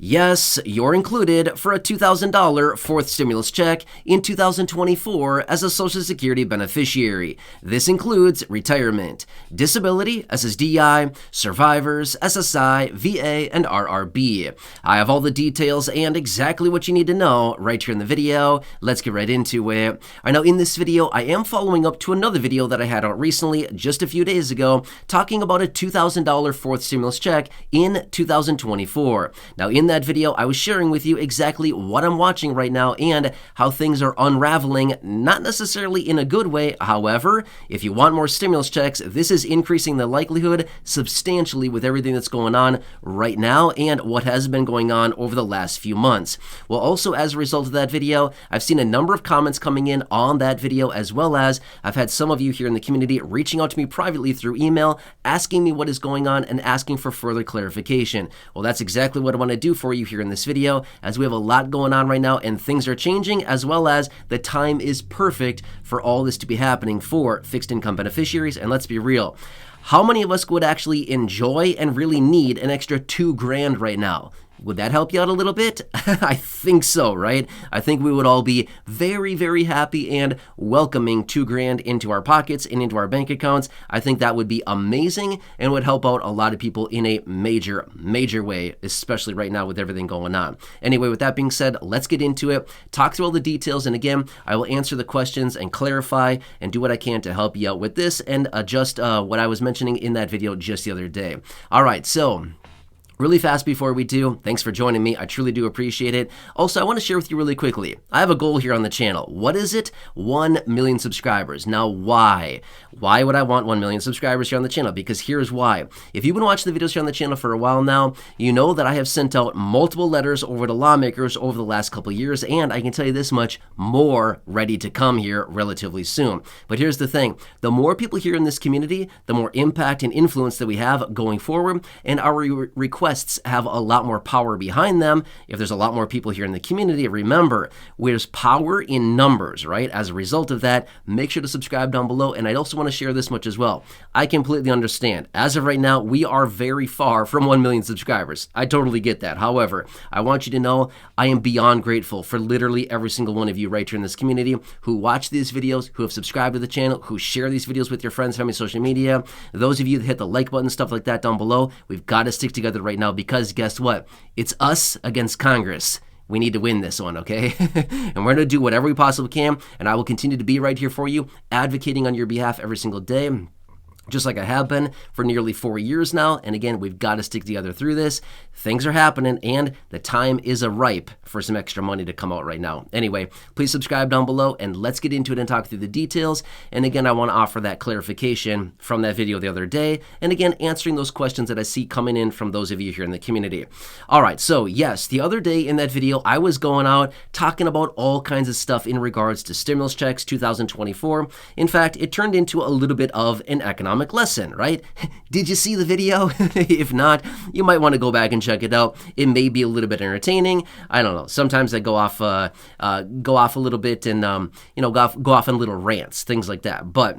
Yes, you're included for a $2,000 fourth stimulus check in 2024 as a Social Security beneficiary. This includes retirement, disability, SSDI, survivors, SSI, VA, and RRB. I have all the details and exactly what you need to know right here in the video. Let's get right into it. All right, now in this video, I am following up to another video that I had out recently, just a few days ago, talking about a $2,000 fourth stimulus check in 2024. Now in that video, I was sharing with you exactly what I'm watching right now and how things are unraveling, not necessarily in a good way. However, if you want more stimulus checks, this is increasing the likelihood substantially with everything that's going on right now and what has been going on over the last few months. Well, also as a result of that video, I've seen a number of comments coming in on that video, as well as I've had some of you here in the community reaching out to me privately through email, asking me what is going on and asking for further clarification. Well, that's exactly what I want to do for you here in this video, as we have a lot going on right now and things are changing, as well as the time is perfect for all this to be happening for fixed income beneficiaries. And let's be real, how many of us would actually enjoy and really need an extra $2,000 right now? Would that help you out a little bit? I think so, right? I think we would all be very, very happy and welcoming $2,000 into our pockets and into our bank accounts. I think that would be amazing and would help out a lot of people in a major, major way, especially right now with everything going on. Anyway, with that being said, let's get into it, talk through all the details, and again, I will answer the questions and clarify and do what I can to help you out with this and adjust what I was mentioning in that video just the other day. All right, so really fast before we do, thanks for joining me. I truly do appreciate it. Also, I want to share with you really quickly. I have a goal here on the channel. What is it? 1 million subscribers. Now, why? Why would I want 1 million subscribers here on the channel? Because here's why. If you've been watching the videos here on the channel for a while now, you know that I have sent out multiple letters over to lawmakers over the last couple of years, and I can tell you this much, more ready to come here relatively soon. But here's the thing. The more people here in this community, the more impact and influence that we have going forward, and our requests have a lot more power behind them. If there's a lot more people here in the community, remember, there's power in numbers, right? As a result of that, make sure to subscribe down below. And I also want to share this much as well. I completely understand. As of right now, we are very far from 1 million subscribers. I totally get that. However, I want you to know I am beyond grateful for literally every single one of you right here in this community who watch these videos, who have subscribed to the channel, who share these videos with your friends, family, social media. Those of you that hit the like button, stuff like that down below, we've got to stick together right now, because guess what? It's us against Congress. We need to win this one, okay? And we're going to do whatever we possibly can, and I will continue to be right here for you, advocating on your behalf every single day, just like I have been for nearly 4 years now. And again, we've got to stick together through this. Things are happening, and the time is ripe for some extra money to come out right now. Anyway, please subscribe down below, and let's get into it and talk through the details. And again, I want to offer that clarification from that video the other day, and again, answering those questions that I see coming in from those of you here in the community. All right, so yes, the other day in that video, I was going out talking about all kinds of stuff in regards to stimulus checks 2024. In fact, it turned into a little bit of an economic lesson, right? Did you see the video? If not, you might want to go back and check it out. It may be a little bit entertaining. I don't know. Sometimes I go off a little bit and go off on little rants, things like that. But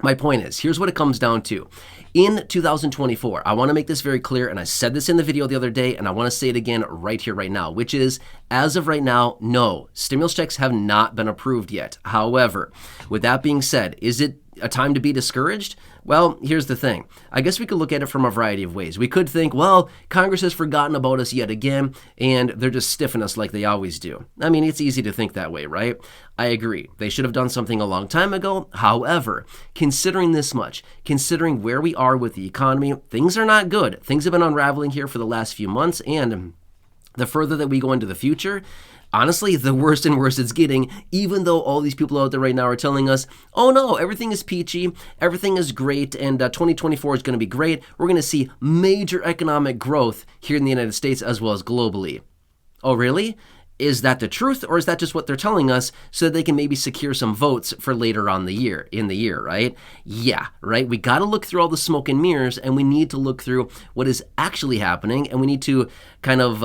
my point is, here's what it comes down to. In 2024, I want to make this very clear, and I said this in the video the other day, and I want to say it again right here, right now, which is, as of right now, no, stimulus checks have not been approved yet. However, with that being said, is it a time to be discouraged? Well, here's the thing. I guess we could look at it from a variety of ways. We could think, well, Congress has forgotten about us yet again, and they're just stiffing us like they always do. I mean, it's easy to think that way, right? I agree. They should have done something a long time ago. However, considering this much, considering where we are with the economy, things are not good. Things have been unraveling here for the last few months, and the further that we go into the future, honestly, the worse and worse it's getting, even though all these people out there right now are telling us, oh no, everything is peachy, everything is great, and 2024 is going to be great. We're going to see major economic growth here in the United States as well as globally. Oh, really? Is that the truth, or is that just what they're telling us so that they can maybe secure some votes for later on in the year, right? Yeah, right? We got to look through all the smoke and mirrors, and we need to look through what is actually happening, and we need to kind of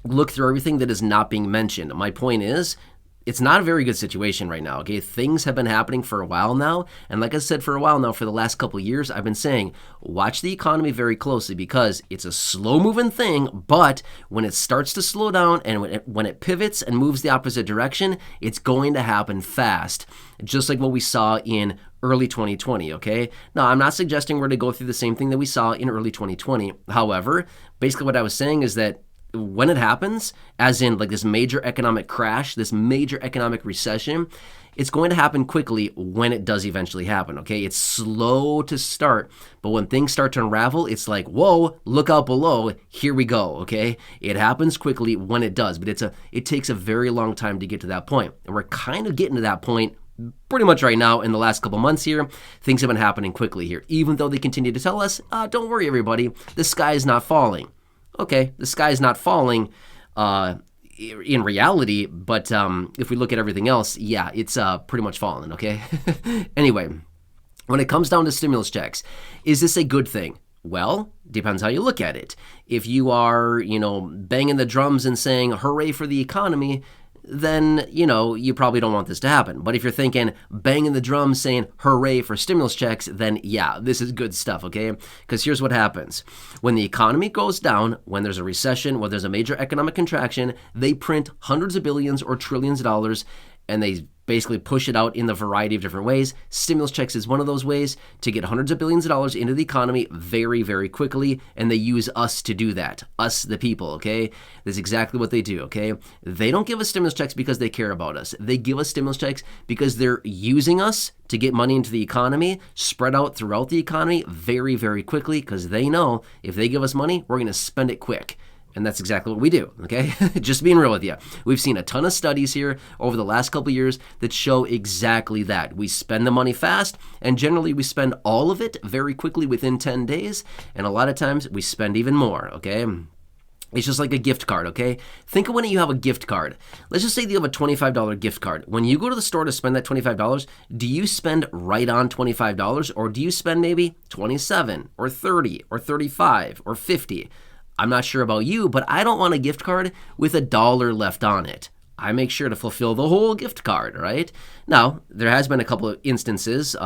look through everything that is not being mentioned. My point is, it's not a very good situation right now, okay? Things have been happening for a while now. And like I said, for a while now, for the last couple of years, I've been saying, watch the economy very closely because it's a slow-moving thing, but when it starts to slow down and when it pivots and moves the opposite direction, it's going to happen fast, just like what we saw in early 2020, okay? Now, I'm not suggesting we're to go through the same thing that we saw in early 2020. However, basically what I was saying is that when it happens, as in like this major economic crash, this major economic recession, it's going to happen quickly when it does eventually happen, okay? It's slow to start, but when things start to unravel, it's like, whoa, look out below, here we go, okay? It happens quickly when it does, but it takes a very long time to get to that point. And we're kind of getting to that point pretty much right now in the last couple months here. Things have been happening quickly here, even though they continue to tell us, don't worry everybody, the sky is not falling. Okay, the sky is not falling in reality, but if we look at everything else, yeah, it's pretty much falling, okay? Anyway, when it comes down to stimulus checks, is this a good thing? Well, depends how you look at it. If you are, banging the drums and saying, hooray for the economy, then, you probably don't want this to happen. But if you're thinking, banging the drums saying, hooray for stimulus checks, then yeah, this is good stuff, okay? Because here's what happens. When the economy goes down, when there's a recession, when there's a major economic contraction, they print hundreds of billions or trillions of dollars, and they basically push it out in the variety of different ways. Stimulus checks is one of those ways to get hundreds of billions of dollars into the economy very, very quickly, and they use us to do that. Us, the people, okay? That's exactly what they do, okay? They don't give us stimulus checks because they care about us. They give us stimulus checks because they're using us to get money into the economy, spread out throughout the economy very, very quickly, because they know if they give us money, we're going to spend it quick. And that's exactly what we do, okay? Just being real with you. We've seen a ton of studies here over the last couple of years that show exactly that. We spend the money fast, and generally we spend all of it very quickly within 10 days, and a lot of times we spend even more, okay? It's just like a gift card, okay? Think of when you have a gift card. Let's just say that you have a $25 gift card. When you go to the store to spend that $25, do you spend right on $25, or do you spend maybe $27 or $30 or $35 or $50? I'm not sure about you, but I don't want a gift card with $1 left on it. I make sure to fulfill the whole gift card, right? Now, there has been a couple of instances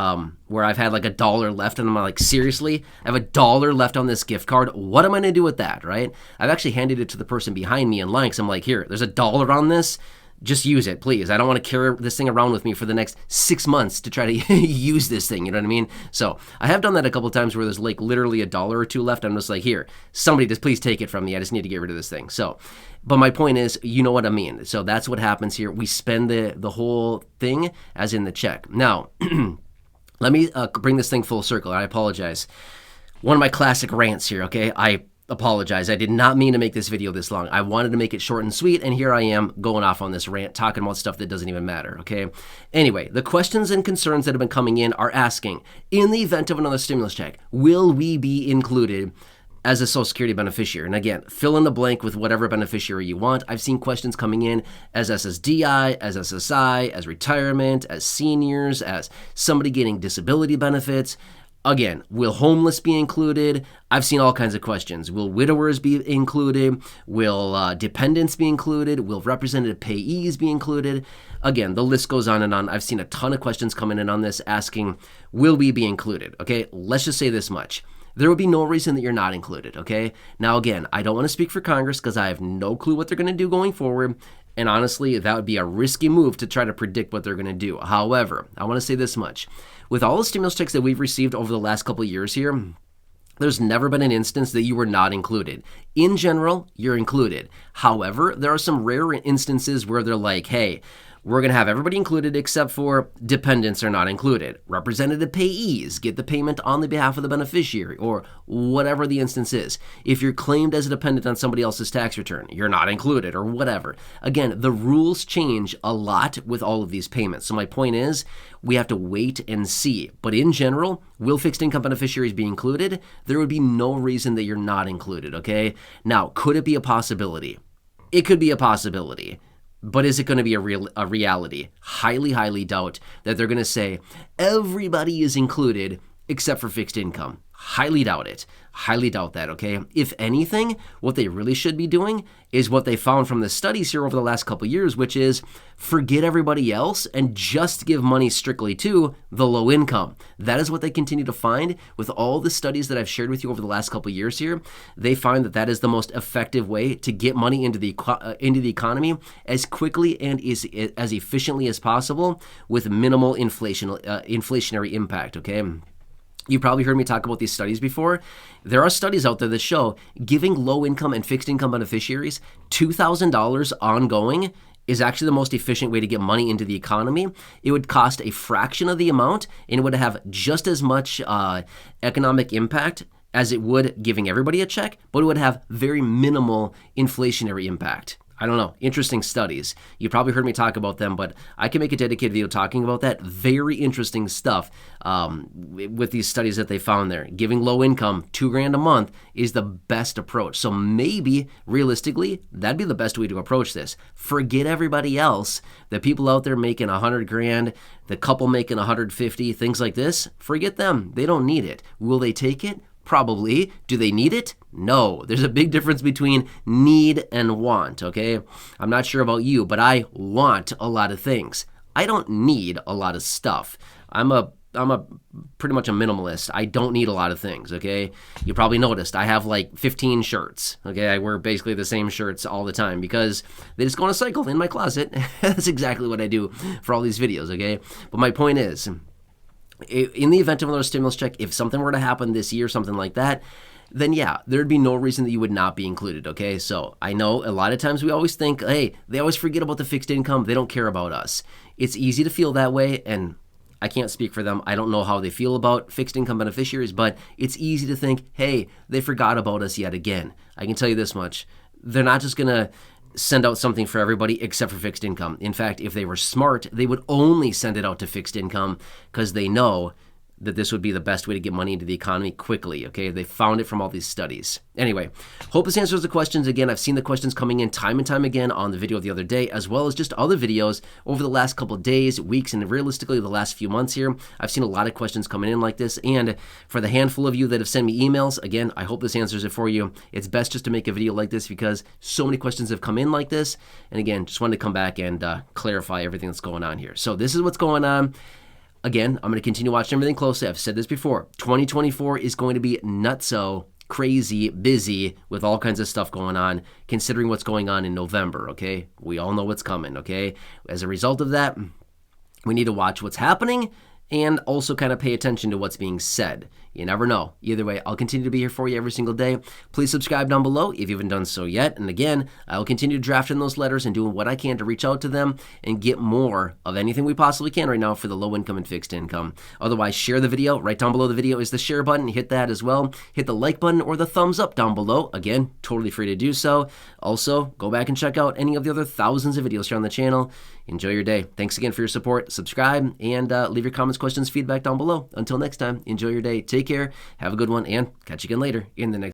where I've had like $1 left, and I'm like, seriously? I have $1 left on this gift card? What am I going to do with that, right? I've actually handed it to the person behind me in line, because I'm like, here, there's $1 on this. Just use it, please. I don't want to carry this thing around with me for the next 6 months to try to use this thing, you know what I mean? So I have done that a couple of times where there's like literally $1 or $2 left. I'm just like, here, somebody just please take it from me. I just need to get rid of this thing. So, but my point is, you know what I mean? So that's what happens here. We spend the whole thing as in the check. Now, let me bring this thing full circle. I apologize. One of my classic rants here, okay? I apologize. I did not mean to make this video this long. I wanted to make it short and sweet, and here I am going off on this rant, talking about stuff that doesn't even matter, okay? Anyway, the questions and concerns that have been coming in are asking, in the event of another stimulus check, will we be included as a Social Security beneficiary? And again, fill in the blank with whatever beneficiary you want. I've seen questions coming in as SSDI, as SSI, as retirement, as seniors, as somebody getting disability benefits. Again, will homeless be included? I've seen all kinds of questions. Will widowers be included? Will dependents be included? Will representative payees be included? Again, the list goes on and on. I've seen a ton of questions coming in on this asking, will we be included? Okay, let's just say this much. There would be no reason that you're not included, okay? Now, again, I don't want to speak for Congress because I have no clue what they're going to do going forward. And honestly, that would be a risky move to try to predict what they're going to do. However, I want to say this much. With all the stimulus checks that we've received over the last couple of years here, there's never been an instance that you were not included. In general, you're included. However, there are some rare instances where they're like, hey, we're going to have everybody included except for dependents are not included. Representative payees get the payment on the behalf of the beneficiary, or whatever the instance is. If you're claimed as a dependent on somebody else's tax return, you're not included, or whatever. Again, the rules change a lot with all of these payments. So my point is, we have to wait and see. But in general, will fixed income beneficiaries be included? There would be no reason that you're not included, okay? Now, could it be a possibility? It could be a possibility. But is it going to be a reality? Highly, highly doubt that they're going to say everybody is included except for fixed income. Highly doubt it. Highly doubt that, okay? If anything, what they really should be doing is what they found from the studies here over the last couple of years, which is forget everybody else and just give money strictly to the low income. That is what they continue to find with all the studies that I've shared with you over the last couple of years here. They find that that is the most effective way to get money into the economy as quickly and as efficiently as possible with minimal inflationary impact, okay? You probably heard me talk about these studies before. There are studies out there that show giving low-income and fixed-income beneficiaries $2,000 ongoing is actually the most efficient way to get money into the economy. It would cost a fraction of the amount, and it would have just as much economic impact as it would giving everybody a check, but it would have very minimal inflationary impact. I don't know, interesting studies. You probably heard me talk about them, but I can make a dedicated video talking about that. Very interesting stuff with these studies that they found there. Giving low income $2,000 a month is the best approach. So maybe, realistically, that'd be the best way to approach this. Forget everybody else. The people out there making $100,000, the couple making 150, things like this, forget them. They don't need it. Will they take it? Probably. Do they need it? No. There's a big difference between need and want, okay? I'm not sure about you, but I want a lot of things. I don't need a lot of stuff. I'm a pretty much a minimalist. I don't need a lot of things, okay? You probably noticed I have like 15 shirts, okay? I wear basically the same shirts all the time because they just go on a cycle in my closet. That's exactly what I do for all these videos, okay? But my point is, in the event of another stimulus check, if something were to happen this year, something like that, then yeah, there'd be no reason that you would not be included, okay? So I know a lot of times we always think, hey, they always forget about the fixed income. They don't care about us. It's easy to feel that way, and I can't speak for them. I don't know how they feel about fixed income beneficiaries, but it's easy to think, hey, they forgot about us yet again. I can tell you this much. They're not just going to send out something for everybody except for fixed income. In fact, if they were smart, they would only send it out to fixed income because they know that this would be the best way to get money into the economy quickly, okay? They found it from all these studies. Anyway, hope this answers the questions. Again, I've seen the questions coming in time and time again on the video the other day, as well as just other videos over the last couple of days, weeks, and realistically the last few months here. I've seen a lot of questions coming in like this, and for the handful of you that have sent me emails, again, I hope this answers it for you. It's best just to make a video like this because so many questions have come in like this, and again, just wanted to come back and clarify everything that's going on here. So this is what's going on. Again, I'm going to continue watching everything closely. I've said this before. 2024 is going to be nutso, crazy, busy with all kinds of stuff going on, considering what's going on in November, okay? We all know what's coming, okay? As a result of that, we need to watch what's happening and also kind of pay attention to what's being said. You never know. Either way, I'll continue to be here for you every single day. Please subscribe down below if you haven't done so yet. And again, I'll continue drafting those letters and doing what I can to reach out to them and get more of anything we possibly can right now for the low income and fixed income. Otherwise, share the video. Right down below the video is the share button. Hit that as well. Hit the like button or the thumbs up down below. Again, totally free to do so. Also, go back and check out any of the other thousands of videos here on the channel. Enjoy your day. Thanks again for your support. Subscribe and leave your comments, questions, feedback down below. Until next time, enjoy your day. Take care. Have a good one and catch you again later in the next